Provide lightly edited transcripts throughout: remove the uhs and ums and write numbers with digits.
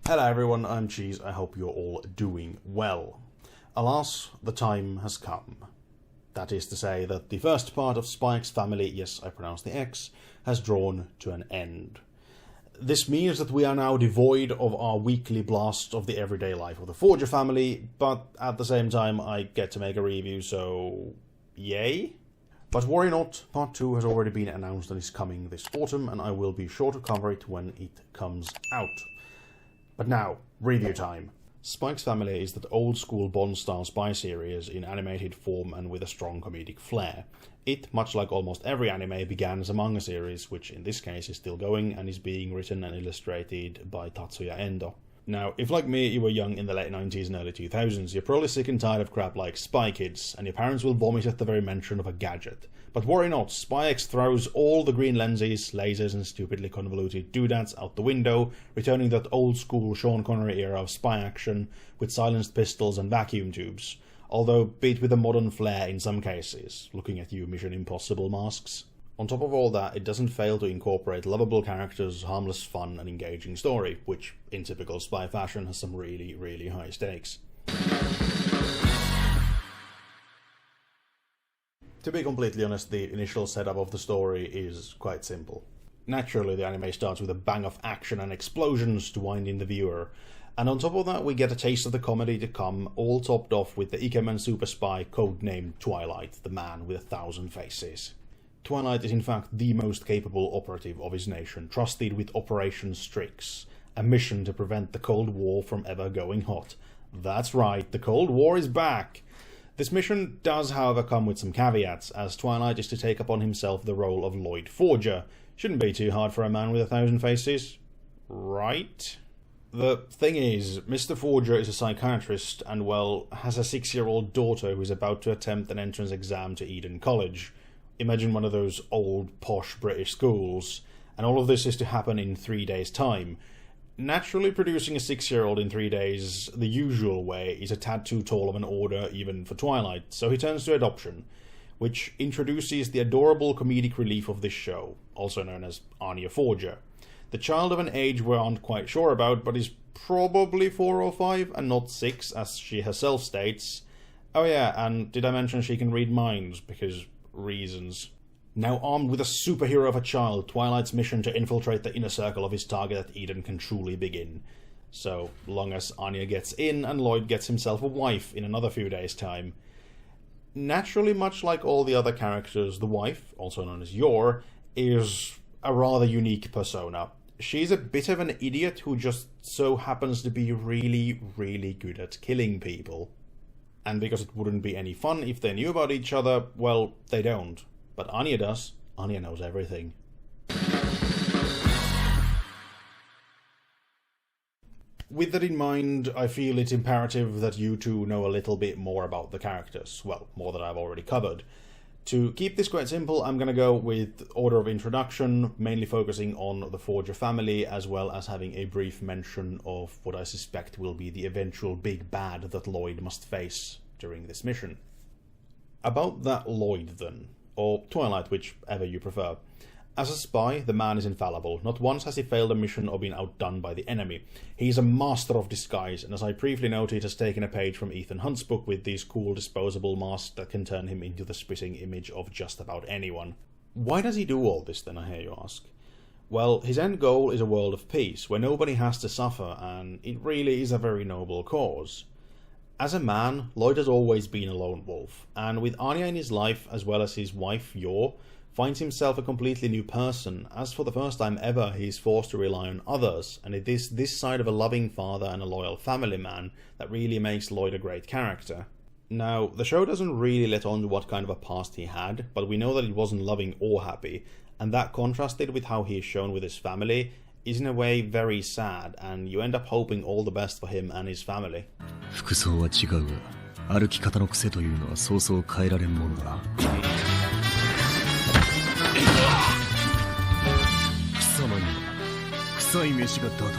Hello everyone, I'm Cheese, I hope you're all doing well. Alas, the time has come. That is to say that the first part of Spike's family, yes, I pronounced the X, has drawn to an end. This means that we are now devoid of our weekly blast of the everyday life of the Forger family, but at the same time I get to make a review, so yay? But worry not, part 2 has already been announced and is coming this autumn, and I will be sure to cover it when it comes out. But now, review time. Spike's Family is that old-school Bond-style spy series in animated form and with a strong comedic flair. It, much like almost every anime, began as a manga series, which in this case is still going and is being written and illustrated by Tatsuya Endo. Now, if like me you were young in the late 90s and early 2000s, you're probably sick and tired of crap like Spy Kids, and your parents will vomit at the very mention of a gadget. But worry not, Spy X throws all the green lenses, lasers and stupidly convoluted doodads out the window, returning that old-school Sean Connery era of spy action with silenced pistols and vacuum tubes, although beat with a modern flair in some cases, looking at you Mission Impossible masks. On top of all that, it doesn't fail to incorporate lovable characters, harmless fun and engaging story, which, in typical spy fashion, has some really, really high stakes. To be completely honest, the initial setup of the story is quite simple. Naturally, the anime starts with a bang of action and explosions to wind in the viewer, and on top of that we get a taste of the comedy to come, all topped off with the Ikemen super spy codenamed Twilight, the man with 1,000 faces. Twilight is in fact the most capable operative of his nation, trusted with Operation Strix, a mission to prevent the Cold War from ever going hot. That's right, the Cold War is back! This mission does however come with some caveats, as Twilight is to take upon himself the role of Lloyd Forger. Shouldn't be too hard for a man with 1,000 faces, right? The thing is, Mr. Forger is a psychiatrist and, well, has a 6-year-old daughter who is about to attempt an entrance exam to Eden College. Imagine one of those old, posh British schools, and all of this is to happen in 3 days' time. Naturally, producing a 6-year-old in 3 days the usual way is a tad too tall of an order even for Twilight, so he turns to adoption, which introduces the adorable comedic relief of this show, also known as Anya Forger. The child of an age we aren't quite sure about, but is probably 4 or 5 and not 6, as she herself states. Oh yeah, and did I mention she can read minds, because reasons. Now armed with a superhero of a child, Twilight's mission to infiltrate the inner circle of his target at Eden can truly begin. So long as Anya gets in and Lloyd gets himself a wife in another few days' time. Naturally, much like all the other characters, the wife, also known as Yor, is a rather unique persona. She's a bit of an idiot who just so happens to be really, really good at killing people. And because it wouldn't be any fun if they knew about each other, well, they don't. But Anya does. Anya knows everything. With that in mind, I feel it imperative that you two know a little bit more about the characters. Well, more than I've already covered. To keep this quite simple, I'm going to go with order of introduction, mainly focusing on the Forger family, as well as having a brief mention of what I suspect will be the eventual big bad that Lloyd must face during this mission. About that Lloyd then, or Twilight, whichever you prefer. As a spy, the man is infallible. Not once has he failed a mission or been outdone by the enemy. He is a master of disguise, and as I briefly noted, has taken a page from Ethan Hunt's book with these cool disposable masks that can turn him into the spitting image of just about anyone. Why does he do all this then, I hear you ask? Well, his end goal is a world of peace, where nobody has to suffer, and it really is a very noble cause. As a man, Lloyd has always been a lone wolf, and with Anya in his life, as well as his wife, Yor, finds himself a completely new person, as for the first time ever he is forced to rely on others, and it is this side of a loving father and a loyal family man that really makes Lloyd a great character. Now, the show doesn't really let on to what kind of a past he had, but we know that it wasn't loving or happy, and that contrasted with how he is shown with his family is in a way very sad, and you end up hoping all the best for him and his family. 服装は違うが、歩き方の癖というのはそうそう変えられんものだ。貴様には臭い飯が妥当だ。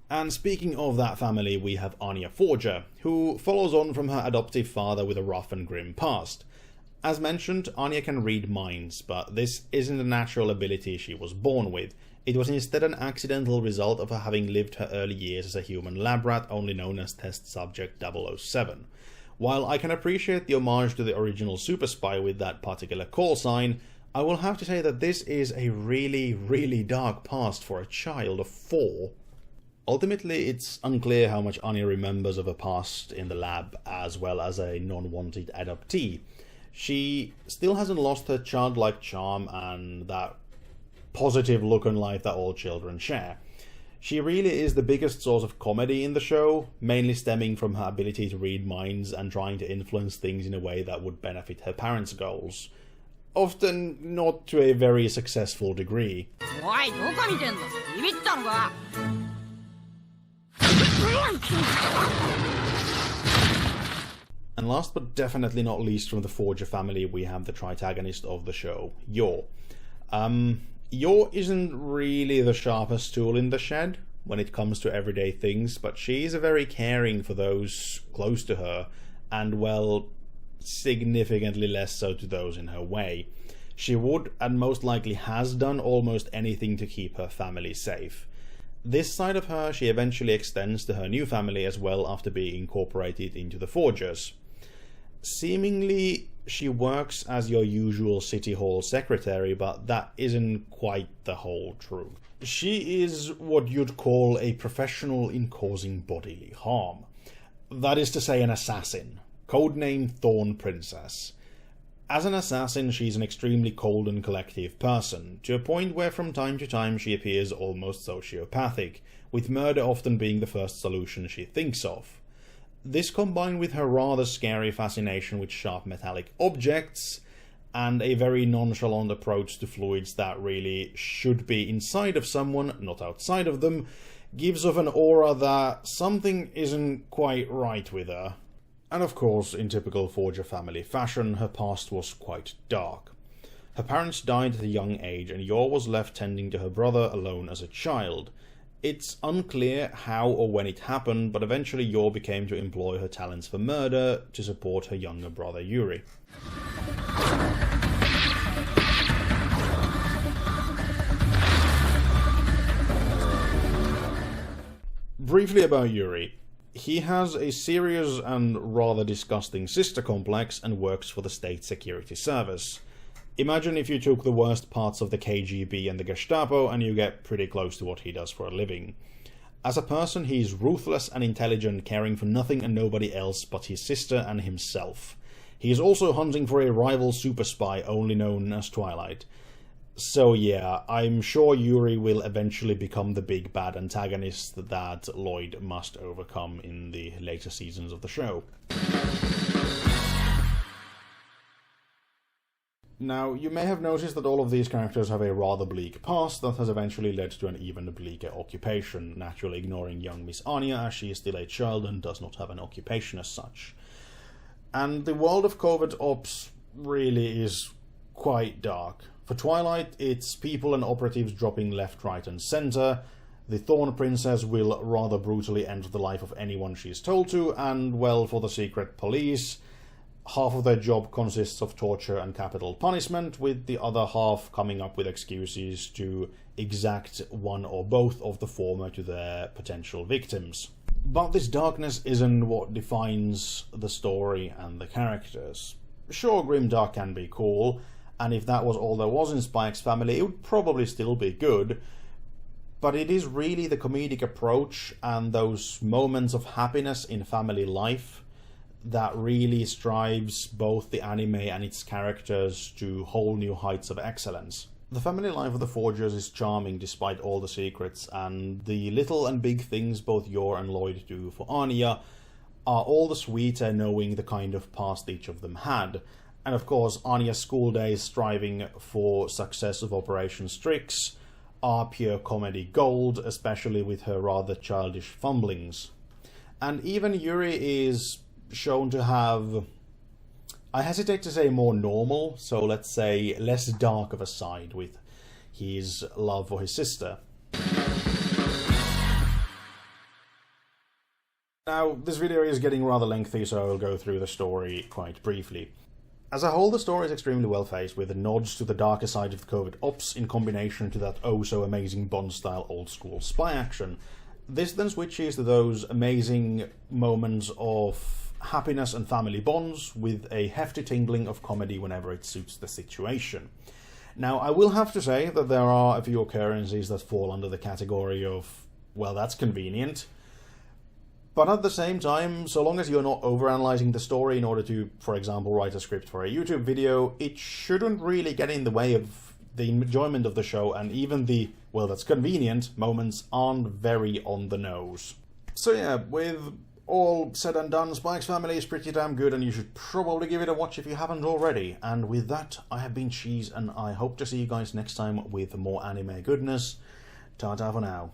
And speaking of that family, we have Anya Forger, who follows on from her adoptive father with a rough and grim past. As mentioned, Anya can read minds, but this isn't a natural ability she was born with. It was instead an accidental result of her having lived her early years as a human lab rat, only known as Test Subject 007. While I can appreciate the homage to the original Super Spy with that particular call sign, I will have to say that this is a really, really dark past for a child of 4. Ultimately, it's unclear how much Anya remembers of her past in the lab, as well as a non-wanted adoptee. She still hasn't lost her childlike charm and that positive look on life that all children share. She really is the biggest source of comedy in the show, mainly stemming from her ability to read minds and trying to influence things in a way that would benefit her parents' goals. Often not to a very successful degree. And last but definitely not least from the Forger family, we have the tritagonist of the show, Yor. Yor isn't really the sharpest tool in the shed when it comes to everyday things, but she is very caring for those close to her, and well, significantly less so to those in her way. She would, and most likely has done, almost anything to keep her family safe. This side of her she eventually extends to her new family as well after being incorporated into the Forgers. Seemingly, she works as your usual City Hall secretary, but that isn't quite the whole truth. She is what you'd call a professional in causing bodily harm. That is to say, an assassin, codename Thorn Princess. As an assassin, she's an extremely cold and collective person, to a point where from time to time she appears almost sociopathic, with murder often being the first solution she thinks of. This combined with her rather scary fascination with sharp metallic objects, and a very nonchalant approach to fluids that really should be inside of someone, not outside of them, gives off an aura that something isn't quite right with her. And of course, in typical Forger family fashion, her past was quite dark. Her parents died at a young age, and Yor was left tending to her brother alone as a child. It's unclear how or when it happened, but eventually Yor became to employ her talents for murder to support her younger brother Yuri. Briefly about Yuri. He has a serious and rather disgusting sister complex and works for the State Security Service. Imagine if you took the worst parts of the KGB and the Gestapo and you get pretty close to what he does for a living. As a person, he's ruthless and intelligent, caring for nothing and nobody else but his sister and himself. He is also hunting for a rival super spy, only known as Twilight. So yeah, I'm sure Yuri will eventually become the big bad antagonist that Lloyd must overcome in the later seasons of the show. Now, you may have noticed that all of these characters have a rather bleak past that has eventually led to an even bleaker occupation, naturally ignoring young Miss Anya as she is still a child and does not have an occupation as such. And the world of covert ops really is quite dark. For Twilight, it's people and operatives dropping left, right and centre. The Thorn Princess will rather brutally end the life of anyone she's told to, and well, for the secret police, half of their job consists of torture and capital punishment, with the other half coming up with excuses to exact one or both of the former to their potential victims. But this darkness isn't what defines the story and the characters. Sure, grimdark can be cool, and if that was all there was in Spy X Family, it would probably still be good, but it is really the comedic approach and those moments of happiness in family life that really strives both the anime and its characters to whole new heights of excellence. The family life of the Forgers is charming despite all the secrets, and the little and big things both Yor and Lloyd do for Anya are all the sweeter knowing the kind of past each of them had. And of course, Anya's school days striving for success of Operation Strix are pure comedy gold, especially with her rather childish fumblings. And even Yuri is shown to have, I hesitate to say more normal, so let's say less dark of a side with his love for his sister. Now, this video is getting rather lengthy, so I'll go through the story quite briefly. As a whole, the story is extremely well paced, with nods to the darker side of covert ops in combination to that oh-so-amazing Bond-style old-school spy action. This then switches to those amazing moments of happiness and family bonds, with a hefty tingling of comedy whenever it suits the situation. Now, I will have to say that there are a few occurrences that fall under the category of, well, that's convenient. But at the same time, so long as you're not overanalyzing the story in order to, for example, write a script for a YouTube video, it shouldn't really get in the way of the enjoyment of the show, and even the, well, that's convenient moments aren't very on the nose. So yeah, with all said and done, Spy X Family is pretty damn good, and you should probably give it a watch if you haven't already. And with that, I have been Cheese, and I hope to see you guys next time with more anime goodness. Ta-ta for now.